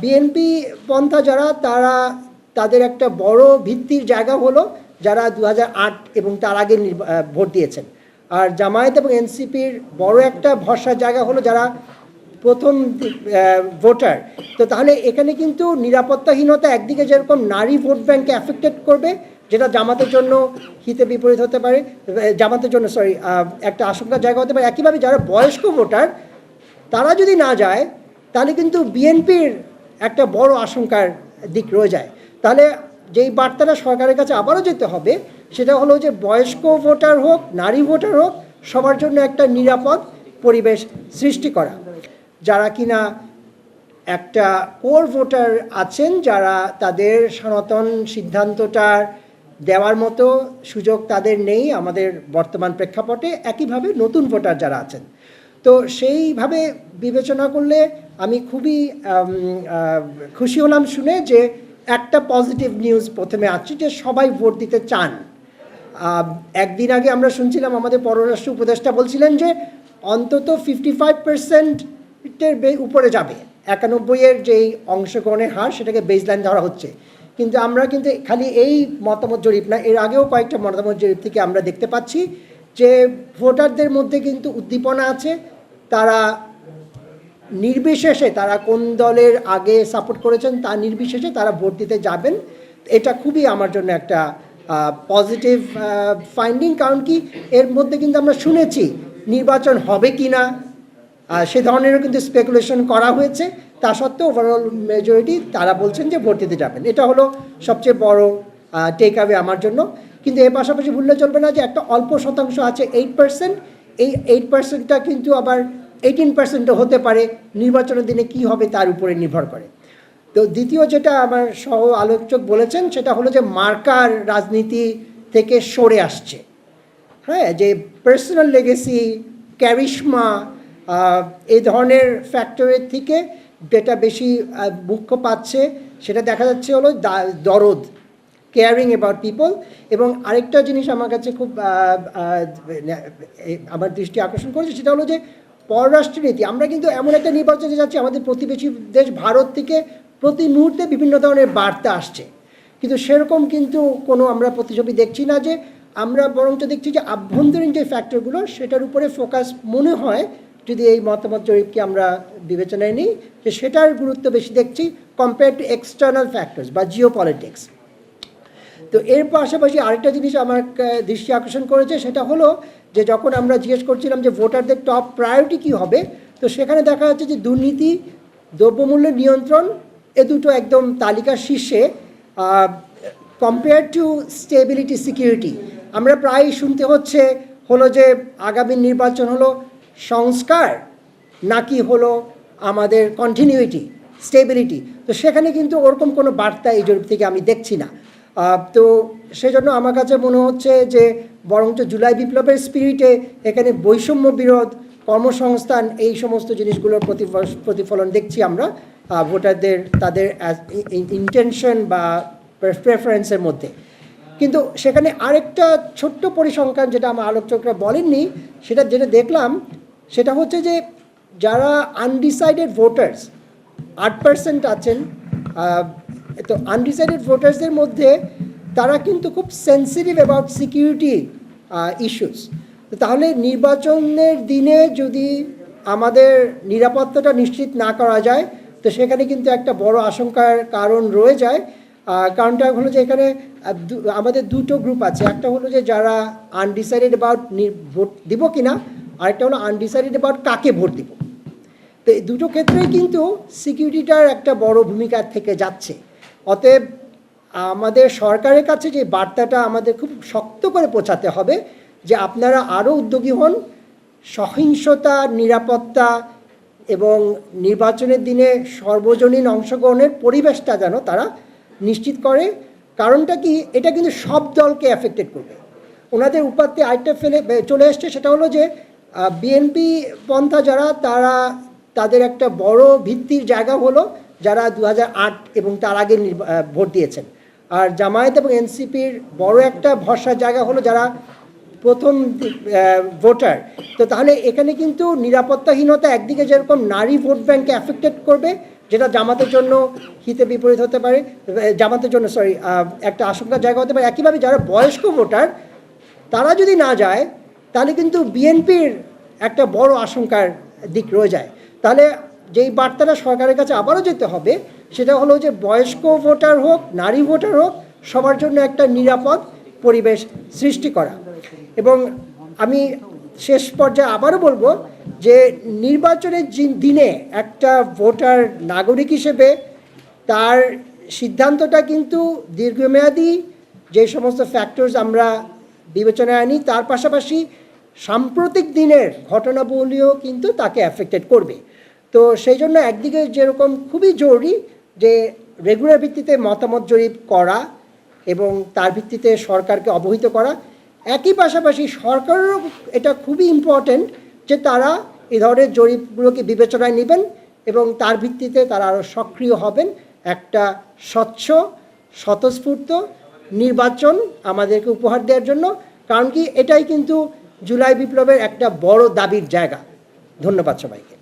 BNP পন্থা যারা তাদের একটা বড় ভিত্তির জায়গা হলো যারা 2008 এবং তার আগে ভোট দিয়েছেন। আর জামায়াত এবং এনসিপির বড় একটা ভরসার জায়গা হলো যারা প্রথম ভোটার। তো তাহলে এখানে কিন্তু নিরাপত্তাহীনতা একদিকে যেরকম নারী ভোট ব্যাংকে অ্যাফেক্টেড করবে, যেটা জামাতের জন্য হিতে বিপরীত হতে পারে, জামাতের জন্য একটা আশঙ্কার জায়গা হতে পারে। একইভাবে যারা বয়স্ক ভোটার তারা যদি না যায় তাহলে কিন্তু বিএনপির একটা বড় আশঙ্কার দিক রয়ে যায়। তাহলে যেই বার্তাটা সরকারের কাছে আবারও যেতে হবে সেটা হলো যে বয়স্ক ভোটার হোক, নারী ভোটার হোক, সবার জন্য একটা নিরাপদ পরিবেশ সৃষ্টি করা। যারা কিনা একটা কোর ভোটার আছেন, যারা তাদের সনাতন সিদ্ধান্তটার দেওয়ার মতো সুযোগ তাদের নেই আমাদের বর্তমান প্রেক্ষাপটে, একইভাবে নতুন ভোটার যারা আছেন। তো সেইভাবে বিবেচনা করলে আমি খুবই খুশি হলাম শুনে যে একটা পজিটিভ নিউজ প্রথমে আসছে যে সবাই ভোট দিতে চান। একদিন আগে আমরা শুনছিলাম আমাদের পররাষ্ট্র উপদেষ্টা বলছিলেন যে অন্তত 55%-এর উপরে যাবে, 91-এর যেই অংশগ্রহণের হার সেটাকে বেসলাইন ধরা হচ্ছে। কিন্তু আমরা কিন্তু খালি এই মতামত জরিপ না, এর আগেও কয়েকটা মতামত জরিপ থেকে আমরা দেখতে পাচ্ছি যে ভোটারদের মধ্যে কিন্তু উদ্দীপনা আছে। তারা নির্বিশেষে তারা কোন দলের আগে সাপোর্ট করেছেন তা নির্বিশেষে তারা ভোট দিতে যাবেন। এটা খুবই আমার জন্য একটা পজিটিভ ফাইন্ডিং। কারণ কি, এর মধ্যে কিন্তু আমরা শুনেছি নির্বাচন হবে কি না সে ধরনেরও কিন্তু স্পেকুলেশন করা হয়েছে। তা সত্ত্বেও ওভারঅল মেজরিটি তারা বলছেন যে ভোট দিতে যাবেন। এটা হলো সবচেয়ে বড় টেক অ্যাওয়ে আমার জন্য। কিন্তু এর পাশাপাশি ভুললে চলবে না যে একটা অল্প শতাংশ আছে 8%, এই 8%টা কিন্তু আবার 18%ও হতে পারে। নির্বাচনের দিনে কি হবে তার উপরে নির্ভর করে। তো দ্বিতীয় যেটা আমার সহ আলোচক বলেছেন সেটা হলো যে মার্কার রাজনীতি থেকে সরে আসছে। হ্যাঁ, যে পার্সোনাল লেগেসি, ক্যারিশমা, এই ধরনের ফ্যাক্টরের থেকে যেটা বেশি মুখ্য পাচ্ছে সেটা দেখা যাচ্ছে হলো দরদ, কেয়ারিং অ্যাবাউট পিপল। এবং আরেকটা জিনিস আমার কাছে খুব আমার দৃষ্টি আকর্ষণ করেছে সেটা হলো যে পররাষ্ট্রনীতি। আমরা কিন্তু এমন একটা নির্বাচনে যাচ্ছি, আমাদের প্রতিবেশী দেশ ভারত থেকে প্রতি মুহূর্তে বিভিন্ন ধরনের বার্তা আসছে, কিন্তু সেরকম কিন্তু কোনো আমরা প্রতিছবি দেখছি না। যে আমরা বরঞ্চ দেখছি যে আভ্যন্তরীণ যে ফ্যাক্টরগুলো সেটার উপরে ফোকাস মনে হয়, যদি এই মতামত জরিপকে আমরা বিবেচনায় নিই, যে সেটার গুরুত্ব বেশি দেখছি কম্পেয়ার টু এক্সটার্নাল ফ্যাক্টরস বা জিও পলিটিক্স। তো এর পাশাপাশি আরেকটা জিনিস আমার দৃষ্টি আকর্ষণ করেছে সেটা হলো যে যখন আমরা জিজ্ঞেস করছিলাম যে ভোটারদের টপ প্রায়োরিটি কী হবে, তো সেখানে দেখা যাচ্ছে যে দুর্নীতি, দ্রব্যমূল্য নিয়ন্ত্রণ, এ দুটো একদম তালিকার শীর্ষে। কম্পেয়ার টু স্টেবিলিটি, সিকিউরিটি, আমরা প্রায়ই শুনতে হলো যে আগামী নির্বাচন হলো সংস্কার নাকি হলো আমাদের কন্টিনিউইটি, স্টেবিলিটি। তো সেখানে কিন্তু ওরকম কোনো বার্তা এই জরিপ থেকে আমি দেখছি না। তো সেজন্য আমার কাছে মনে হচ্ছে যে বরঞ্চ জুলাই বিপ্লবের স্পিরিটে এখানে বৈষম্য বিরোধ, কর্মসংস্থান, এই সমস্ত জিনিসগুলোর প্রতিফলন দেখছি আমরা ভোটারদের তাদের ইন্টেনশন বা প্রেফারেন্সের মধ্যে। কিন্তু সেখানে আরেকটা ছোট্ট পরিসংখ্যান যেটা আমার আলোচকরা বলেননি, যেটা দেখলাম সেটা হচ্ছে যে যারা আনডিসাইডেড ভোটার্স 8% আছেন, তো আনডিসাইডেড ভোটার্সদের মধ্যে তারা কিন্তু খুব সেন্সিটিভ অ্যাবাউট সিকিউরিটি ইস্যুস। তাহলে নির্বাচনের দিনে যদি আমাদের নিরাপত্তাটা নিশ্চিত না করা যায়, তো সেখানে কিন্তু একটা বড় আশঙ্কার কারণ রয়ে যায়। কারণটা হলো যে এখানে আমাদের দুটো গ্রুপ আছে। একটা হলো যে যারা আনডিসাইডেড অ্যাবাউট ভোট দিব কিনা, আরেকটা হলো আনডিসাইডেড অ্যাবাউট কাকে ভোট দিব। তো এই দুটো ক্ষেত্রেই কিন্তু সিকিউরিটিটার একটা বড় ভূমিকা থেকে যাচ্ছে। অতএব আমাদের সরকারের কাছে যে বার্তাটা আমাদের খুব শক্ত করে পৌঁছাতে হবে যে আপনারা আরও উদ্যোগী হন, সহিংসতা, নিরাপত্তা এবং নির্বাচনের দিনে সর্বজনীন অংশগ্রহণের পরিবেশটা যেন তারা নিশ্চিত করে। কারণটা কি, এটা কিন্তু সব দলকে অ্যাফেক্টেড করবে। ওনাদের উপাত্তে আরেকটা চলে এসছে, সেটা হলো যে বিএনপি পন্থা যারা তাদের একটা বড় ভিত্তির জায়গা হলো যারা 2008 এবং তার আগে ভোট দিয়েছেন। আর জামায়াত এবং এনসিপির বড় একটা ভরসার জায়গা হলো যারা প্রথম ভোটার। তো তাহলে এখানে কিন্তু নিরাপত্তাহীনতা একদিকে যেরকম নারী ভোট ব্যাংকে অ্যাফেক্টেড করবে, যেটা জামাতের জন্য হিতে বিপরীত হতে পারে, জামাতের জন্য একটা আশঙ্কার জায়গা হতে পারে। একইভাবে যারা বয়স্ক ভোটার তারা যদি না যায় তাহলে কিন্তু বিএনপির একটা বড় আশঙ্কার দিক রয়ে যায়। তাহলে যেই বার্তাটা সরকারের কাছে আবারও যেতে হবে সেটা হলো যে বয়স্ক ভোটার হোক, নারী ভোটার হোক, সবার জন্য একটা নিরাপদ পরিবেশ সৃষ্টি করা। এবং আমি শেষ পর্যায়ে আবারও বলবো যে নির্বাচনের দিনে একটা ভোটার নাগরিক হিসেবে তার সিদ্ধান্তটা কিন্তু দীর্ঘমেয়াদী যে সমস্ত ফ্যাক্টরস আমরা বিবেচনায় আনি তার পাশাপাশি সাম্প্রতিক দিনের ঘটনাবলীও কিন্তু তাকে অ্যাফেক্টেড করবে। তো সেই জন্য একদিকে যেরকম খুবই জরুরি যে রেগুলার ভিত্তিতে মতামত জরিপ করা এবং তার ভিত্তিতে সরকারকে অবহিত করা, একই পাশাপাশি সরকারেরও এটা খুবই ইম্পর্ট্যান্ট যে তারা এই ধরনের জরিপগুলোকে বিবেচনায় নেবেন এবং তার ভিত্তিতে তারা আরও সক্রিয় হবেন একটা স্বচ্ছ স্বতঃস্ফূর্ত নির্বাচন আমাদেরকে উপহার দেওয়ার জন্য। কারণ কি এটাই কিন্তু জুলাই বিপ্লবের একটা বড় দাবির জায়গা। ধন্যবাদ সবাইকে।